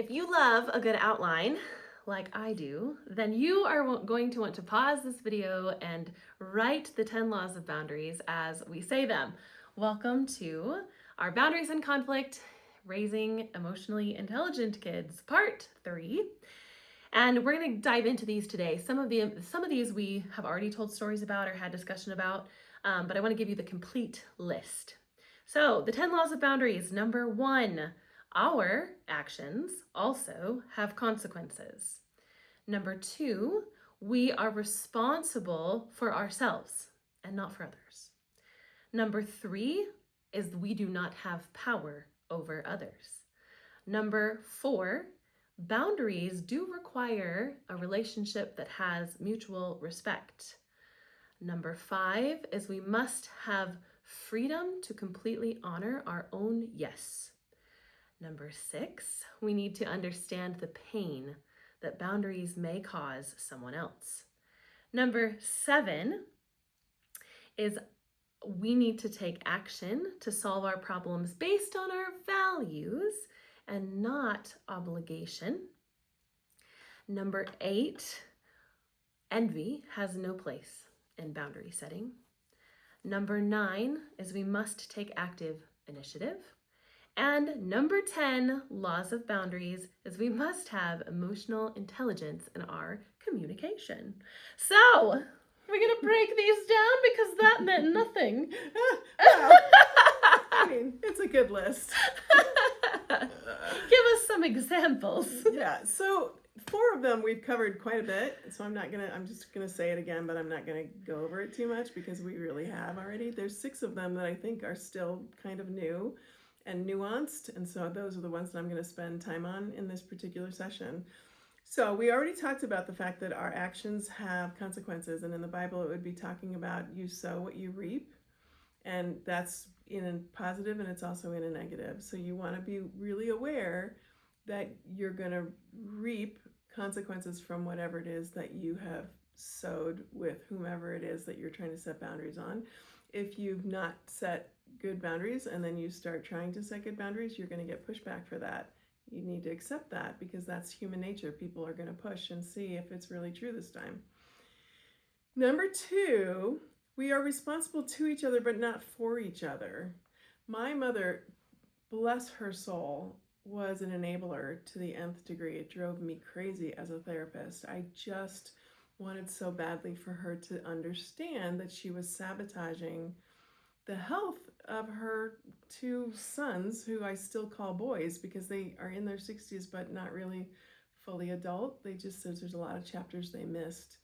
If you love a good outline, like I do, then you are going to want to pause this video and write the 10 laws of boundaries as we say them. Welcome to our Boundaries and Conflict, Raising Emotionally Intelligent Kids, Part 3. And we're going to dive into these today. Some of these we have already told stories about or had discussion about, but I want to give you the complete list. So the 10 laws of boundaries. Number 1, our actions also have consequences. Number 2, we are responsible for ourselves and not for others. Number 3 is we do not have power over others. Number 4, boundaries do require a relationship that has mutual respect. Number 5 is we must have freedom to completely honor our own yes. Number 6, we need to understand the pain that boundaries may cause someone else. Number 7 is we need to take action to solve our problems based on our values and not obligation. Number 8, envy has no place in boundary setting. Number 9 is we must take active initiative. And number 10, laws of boundaries, is we must have emotional intelligence in our communication. So, we're going to break these down because that meant nothing. Well, I mean, it's a good list. Give us some examples. Yeah, so 4 of them we've covered quite a bit, so I'm just gonna say it again, but I'm not gonna go over it too much because we really have already. There's 6 of them that I think are still kind of new and nuanced, and so those are the ones that I'm gonna spend time on in this particular session. So we already talked about the fact that our actions have consequences, and in the Bible it would be talking about you sow what you reap, and that's in a positive and it's also in a negative. So you want to be really aware that you're going to reap consequences from whatever it is that you have sowed with whomever it is that you're trying to set boundaries on. If you've not set good boundaries and then you start trying to set good boundaries, you're going to get pushback for that. You need to accept that because that's human nature. People are going to push and see if it's really true this time. Number 2, we are responsible to each other, but not for each other. My mother, bless her soul, was an enabler to the nth degree. It drove me crazy as a therapist. I just wanted so badly for her to understand that she was sabotaging the health of her 2 sons, who I still call boys because they are in their 60s, but not really fully adult. They just said there's a lot of chapters they missed.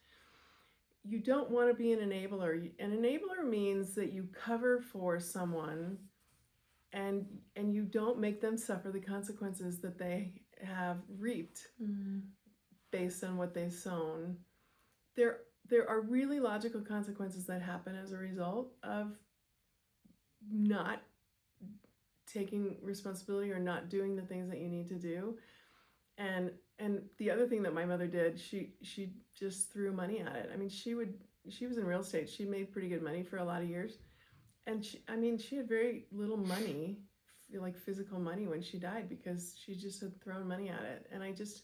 You don't want to be an enabler. An enabler means that you cover for someone and you don't make them suffer the consequences that they have reaped based on what they've sown. There are really logical consequences that happen as a result of not taking responsibility or not doing the things that you need to do. And the other thing that my mother did, she just threw money at it. I mean, she was in real estate. She made pretty good money for a lot of years. And she had very little money, like physical money, when she died because she just had thrown money at it. And I just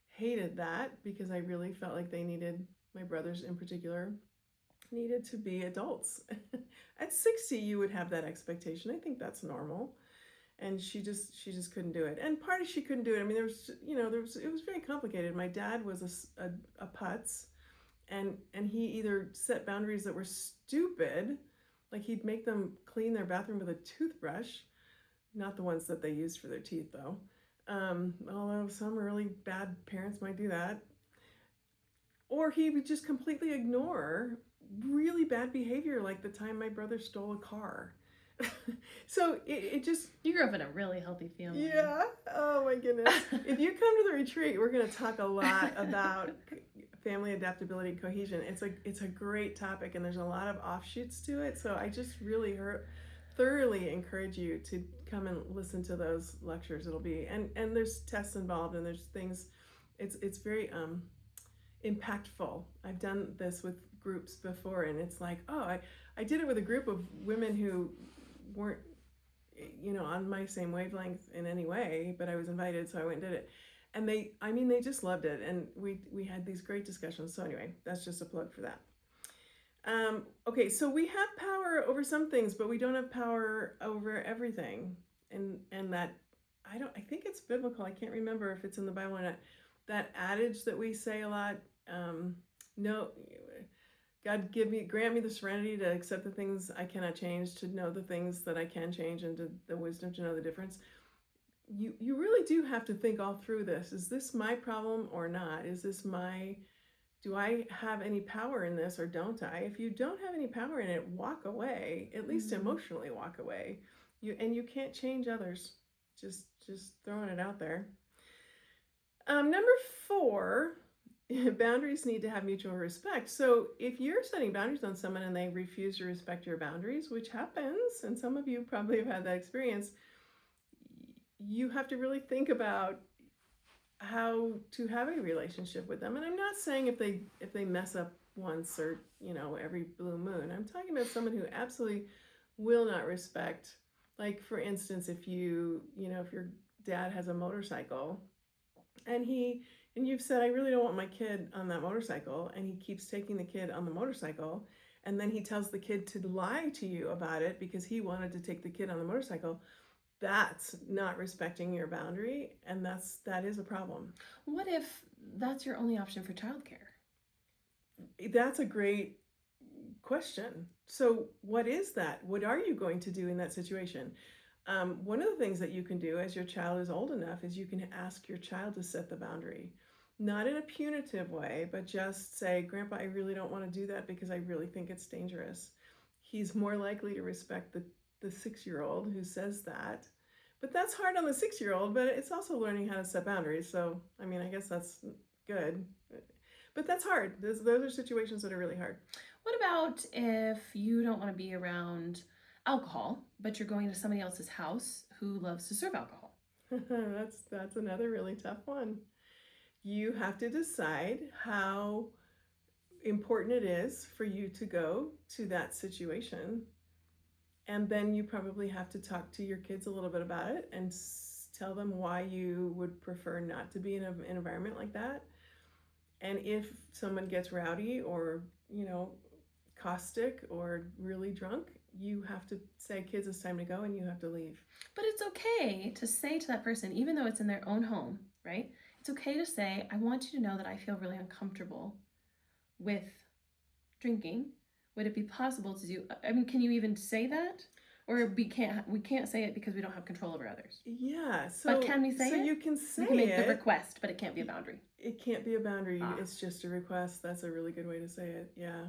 hated that because I really felt like they needed, my brothers in particular, needed to be adults. At 60, you would have that expectation. I think that's normal. And she just couldn't do it. And partly she couldn't do it. I mean, it was very complicated. My dad was a putz, and he either set boundaries that were stupid, like he'd make them clean their bathroom with a toothbrush, not the ones that they used for their teeth though. Although some really bad parents might do that. Or he would just completely ignore really bad behavior, like the time my brother stole a car. So it just... You grew up in a really healthy family. Yeah. Oh my goodness. If you come to the retreat, we're going to talk a lot about family adaptability and cohesion. It's a great topic, and there's a lot of offshoots to it. So I just really thoroughly encourage you to come and listen to those lectures. It'll be and there's tests involved, and there's things. It's very impactful. I've done this with groups before, and it's like, oh, I did it with a group of women who weren't on my same wavelength in any way, but I was invited, so I went and did it. And they just loved it. And we had these great discussions. So anyway, that's just a plug for that. Okay, so we have power over some things, but we don't have power over everything. And that, I think it's biblical. I can't remember if it's in the Bible or not. That adage that we say a lot, no, God grant me the serenity to accept the things I cannot change, to know the things that I can change, and the wisdom to know the difference. You really do have to think all through this. Is this my problem or not? Do I have any power in this or don't I? If you don't have any power in it, walk away, at least emotionally walk away. You can't change others. Just throwing it out there. Number 4, boundaries need to have mutual respect. So if you're setting boundaries on someone and they refuse to respect your boundaries, which happens, and some of you probably have had that experience, you have to really think about how to have a relationship with them. And I'm not saying if they mess up once or every blue moon. I'm talking about someone who absolutely will not respect. Like, for instance, if your dad has a motorcycle and you've said, I really don't want my kid on that motorcycle, and he keeps taking the kid on the motorcycle, and then he tells the kid to lie to you about it because he wanted to take the kid on the motorcycle. That's not respecting your boundary, and that is a problem. What if that's your only option for childcare? That's a great question. So what is that? What are you going to do in that situation? One of the things that you can do as your child is old enough is you can ask your child to set the boundary. Not in a punitive way, but just say, Grandpa, I really don't want to do that because I really think it's dangerous. He's more likely to respect the 6-year-old who says that. But that's hard on the 6-year-old, but it's also learning how to set boundaries. So, I guess that's good. But that's hard. Those are situations that are really hard. What about if you don't want to be around alcohol, but you're going to somebody else's house who loves to serve alcohol? That's another really tough one. You have to decide how important it is for you to go to that situation. And then you probably have to talk to your kids a little bit about it and tell them why you would prefer not to be in an environment like that. And if someone gets rowdy or, caustic or really drunk, you have to say, kids, it's time to go, and you have to leave. But it's okay to say to that person, even though it's in their own home, right? It's okay to say, I want you to know that I feel really uncomfortable with drinking. Would it be possible to do, can you even say that? Or we can't say it because we don't have control over others. Yeah. But can we say it? So you can say you can make the request, but it can't be a boundary. It can't be a boundary. It's just a request. That's a really good way to say it. Yeah.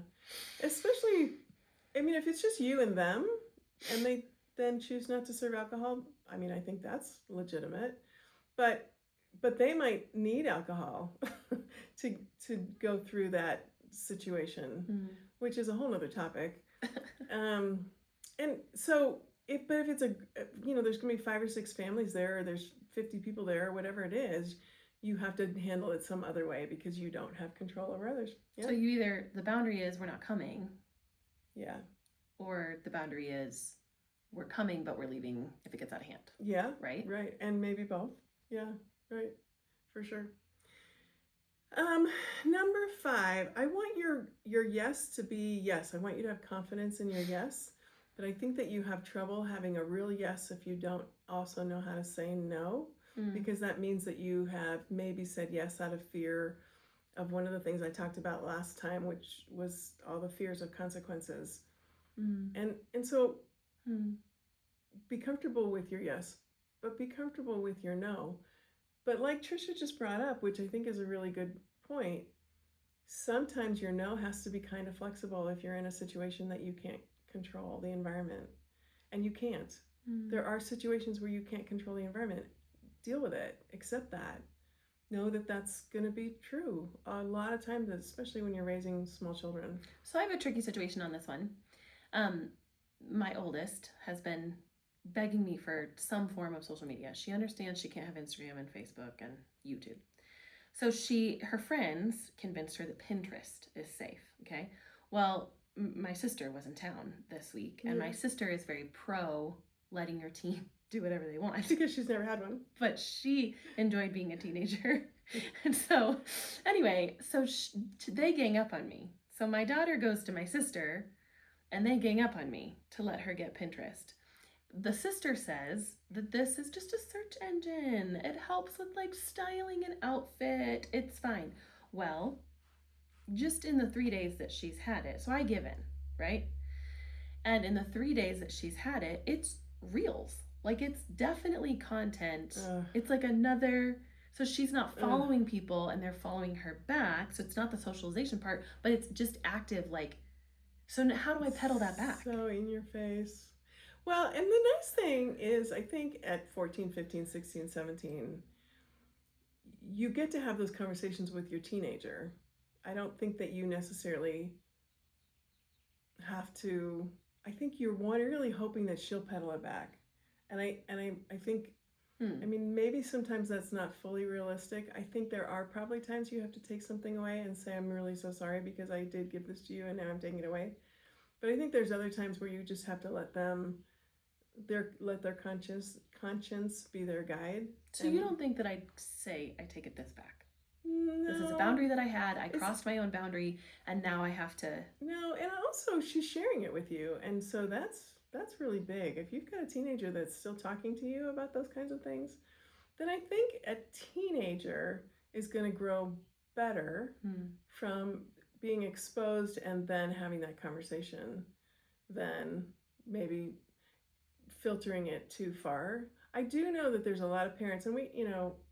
Especially, if it's just you and them, and they then choose not to serve alcohol, I think that's legitimate. But they might need alcohol to go through that situation, which is a whole nother topic. And so if it's there's gonna be 5 or 6 families there, or there's 50 people there, or whatever it is, you have to handle it some other way because you don't have control over others. Yeah. So the boundary is we're not coming. Yeah. Or the boundary is we're coming, but we're leaving if it gets out of hand. Yeah. Right? Right. And maybe both. Yeah. Right. For sure. Number 5, I want your yes to be yes. I want you to have confidence in your yes, but I think that you have trouble having a real yes if you don't also know how to say no, because that means that you have maybe said yes out of fear of one of the things I talked about last time, which was all the fears of consequences. And so be comfortable with your yes, but be comfortable with your no. But like Trisha just brought up, which I think is a really good point, sometimes your no has to be kind of flexible if you're in a situation that you can't control the environment. And you can't. There are situations where you can't control the environment. Deal with it. Accept that. Know that that's going to be true a lot of times, especially when you're raising small children. So I have a tricky situation on this one. My oldest has been begging me for some form of social media. She understands she can't have Instagram and Facebook and YouTube. So her friends convinced her that Pinterest is safe, okay? Well, my sister was in town this week, and my sister is very pro letting your teen do whatever they want. Because she's never had one. But she enjoyed being a teenager. And so, anyway, so they gang up on me. So my daughter goes to my sister, and they gang up on me to let her get Pinterest. The sister says that this is just a search engine. It helps with like styling an outfit. It's fine. Well, just in the 3 days that she's had it, so I give in, right? And in the 3 days that she's had it, it's reels. Like it's definitely content. It's like another, so she's not following people and they're following her back. So it's not the socialization part, but it's just active. Like, so how do I pedal that back? So in your face. Well, and the nice thing is, I think at 14, 15, 16, 17, you get to have those conversations with your teenager. I don't think that you necessarily have to, I think you're really hoping that she'll pedal it back. And I think, I mean, maybe sometimes that's not fully realistic. I think there are probably times you have to take something away and say, I'm really so sorry because I did give this to you and now I'm taking it away. But I think there's other times where you just have to let their conscience be their guide. So you don't think that I'd say I take it this back? No. This is a boundary that I had. I crossed my own boundary and now I have to. No, and also she's sharing it with you. And so that's really big. If you've got a teenager that's still talking to you about those kinds of things, then I think a teenager is going to grow better from being exposed and then having that conversation than maybe filtering it too far. I do know that there's a lot of parents, and we,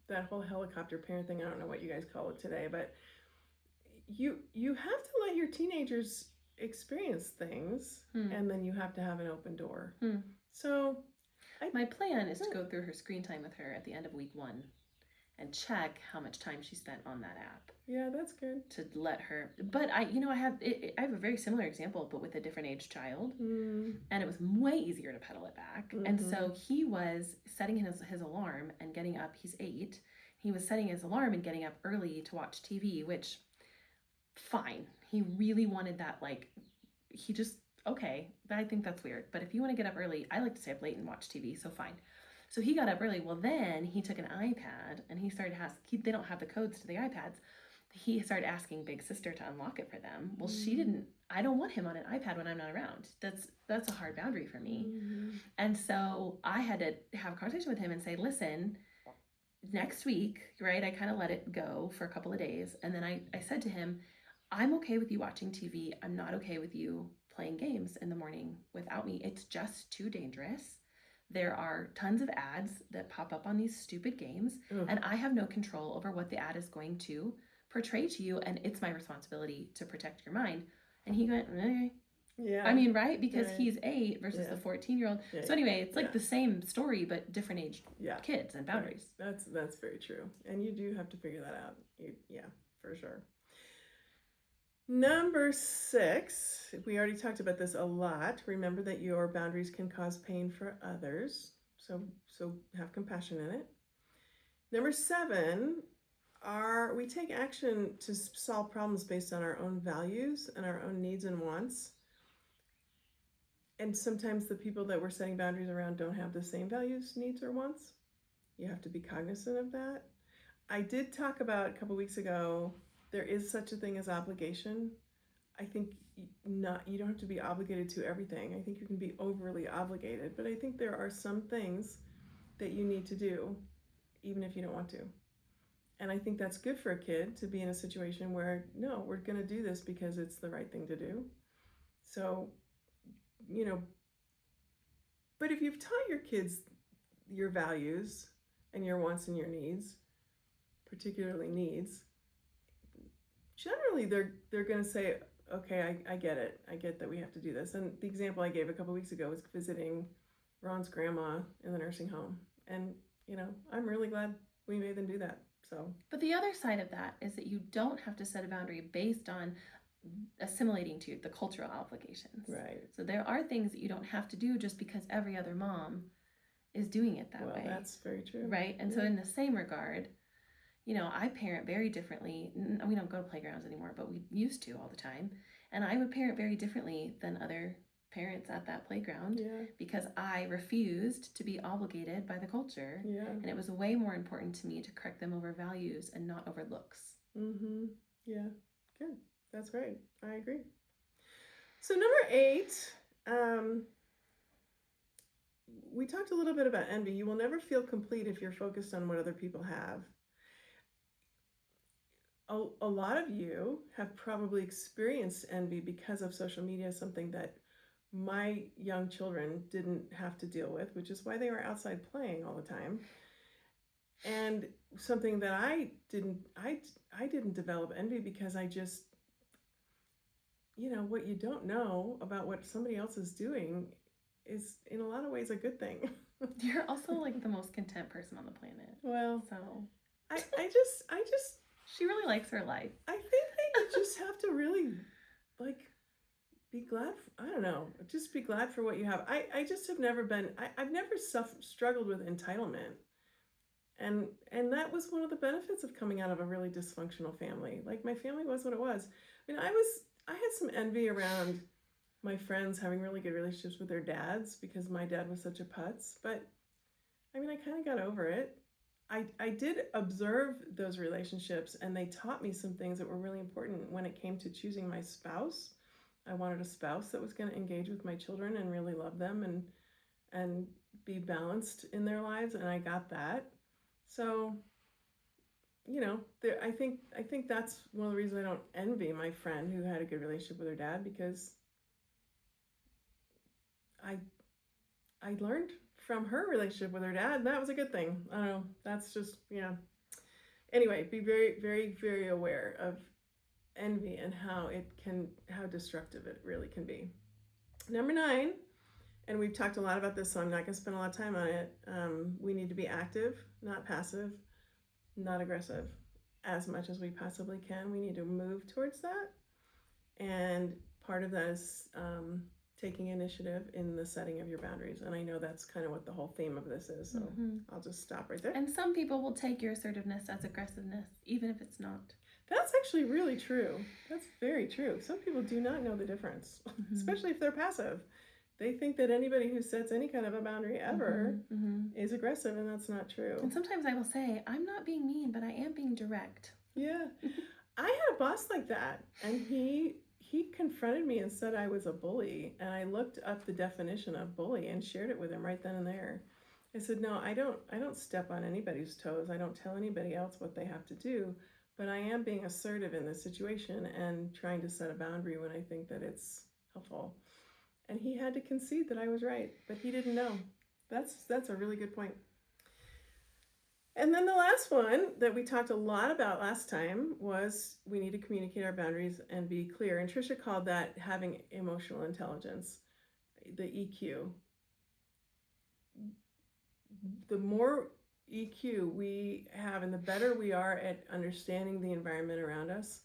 that whole helicopter parent thing, I don't know what you guys call it today, but you have to let your teenagers experience things and then you have to have an open door. So my plan is to go through her screen time with her at the end of week 1 and check how much time she spent on that app. Yeah, that's good. To let her, but I have a very similar example, but with a different age child, and it was way easier to pedal it back. And so he was setting his alarm and getting up. He's 8. He was setting his alarm and getting up early to watch TV, which fine. He really wanted that. Like, he just okay. I think that's weird. But if you want to get up early, I like to stay up late and watch TV. So fine. So he got up early. Well, then he took an iPad and he started they don't have the codes to the iPads. He started asking Big Sister to unlock it for them. Well, she didn't. I don't want him on an iPad when I'm not around. That's a hard boundary for me. And so I had to have a conversation with him and say, listen, next week, right, I kind of let it go for a couple of days. And then I said to him, I'm okay with you watching TV. I'm not okay with you playing games in the morning without me. It's just too dangerous. There are tons of ads that pop up on these stupid games, and I have no control over what the ad is going to portray to you, and it's my responsibility to protect your mind. And he went, okay. Yeah. I mean, right? Because he's 8 versus the 14-year-old. Yeah. So anyway, it's like the same story, but different age kids and boundaries. Right. That's very true. And you do have to figure that out. Yeah, for sure. Number 6, we already talked about this a lot. Remember that your boundaries can cause pain for others. So have compassion in it. Number 7, we take action to solve problems based on our own values and our own needs and wants. And sometimes the people that we're setting boundaries around don't have the same values, needs, or wants. You have to be cognizant of that. I did talk about a couple weeks ago, there is such a thing as obligation. I think you don't have to be obligated to everything. I think you can be overly obligated, but I think there are some things that you need to do, even if you don't want to. And I think that's good for a kid to be in a situation where, no, we're going to do this because it's the right thing to do. So, but if you've taught your kids your values and your wants and your needs, particularly needs, generally they're going to say, okay, I get it. I get that we have to do this. And the example I gave a couple weeks ago was visiting Ron's grandma in the nursing home. And, I'm really glad we made them do that. So, but the other side of that is that you don't have to set a boundary based on assimilating to the cultural obligations. Right. So there are things that you don't have to do just because every other mom is doing it that way. That's very true. Right. And so in the same regard, I parent very differently. We don't go to playgrounds anymore, but we used to all the time. And I would parent very differently than other parents at that playground Yeah. because I refused to be obligated by the culture. Yeah. And it was way more important to me to correct them over values and not over looks. Mm-hmm. Yeah. Good. That's right. I agree. So number 8, we talked a little bit about envy. You will never feel complete if you're focused on what other people have. A lot of you have probably experienced envy because of social media, something that my young children didn't have to deal with, which is why they were outside playing all the time. And something that I didn't develop envy because I just, what you don't know about what somebody else is doing is in a lot of ways a good thing. You're also like the most content person on the planet. Well, So I just she really likes her life. I think that you just have to really like be glad. I don't know. Just be glad for what you have. I just have never been. I've never struggled with entitlement, and that was one of the benefits of coming out of a really dysfunctional family. Like my family was what it was. I mean, I had some envy around my friends having really good relationships with their dads because my dad was such a putz. But I mean, I kind of got over it. I did observe those relationships, and they taught me some things that were really important when it came to choosing my spouse. I wanted a spouse that was going to engage with my children and really love them and be balanced in their lives, and I got that. So, I think that's one of the reasons I don't envy my friend who had a good relationship with her dad, because I learned from her relationship with her dad, and that was a good thing. I don't know. That's just, Anyway, be very, very, very aware of envy and how destructive it really can be. Number 9, and we've talked a lot about this, so I'm not going to spend a lot of time on it. We need to be active, not passive, not aggressive, as much as we possibly can. We need to move towards that. And part of that is taking initiative in the setting of your boundaries. And I know that's kind of what the whole theme of this is, so I'll just stop right there. And some people will take your assertiveness as aggressiveness, even if it's not. That's actually really true. That's very true. Some people do not know the difference, especially if they're passive. They think that anybody who sets any kind of a boundary ever is aggressive, and that's not true. And sometimes I will say, I'm not being mean, but I am being direct. Yeah. I had a boss like that, and he confronted me and said I was a bully, and I looked up the definition of bully and shared it with him right then and there. I said, no, I don't step on anybody's toes. I don't tell anybody else what they have to do, but I am being assertive in this situation and trying to set a boundary when I think that it's helpful. And he had to concede that I was right, but he didn't know. That's a really good point. And then the last one that we talked a lot about last time was we need to communicate our boundaries and be clear. And Trisha called that having emotional intelligence, the EQ. The more EQ we have and the better we are at understanding the environment around us,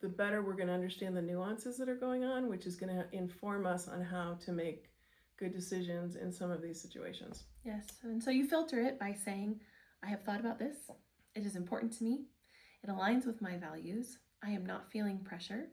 the better we're going to understand the nuances that are going on, which is going to inform us on how to make good decisions in some of these situations. Yes, and so you filter it by saying, I have thought about this. It is important to me. It aligns with my values. I am not feeling pressure.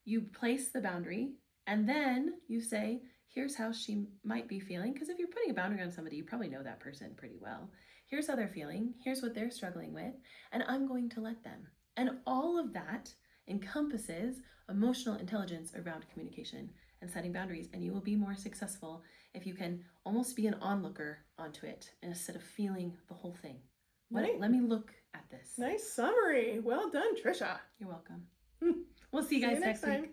You place the boundary, and then you say, here's how she might be feeling. Because if you're putting a boundary on somebody, you probably know that person pretty well. Here's how they're feeling. Here's what they're struggling with. And I'm going to let them. And all of that encompasses emotional intelligence around communication and setting boundaries, and you will be more successful if you can almost be an onlooker onto it instead of feeling the whole thing. Let me look at this. Nice summary. Well done, Trisha. You're welcome. We'll see you guys next week.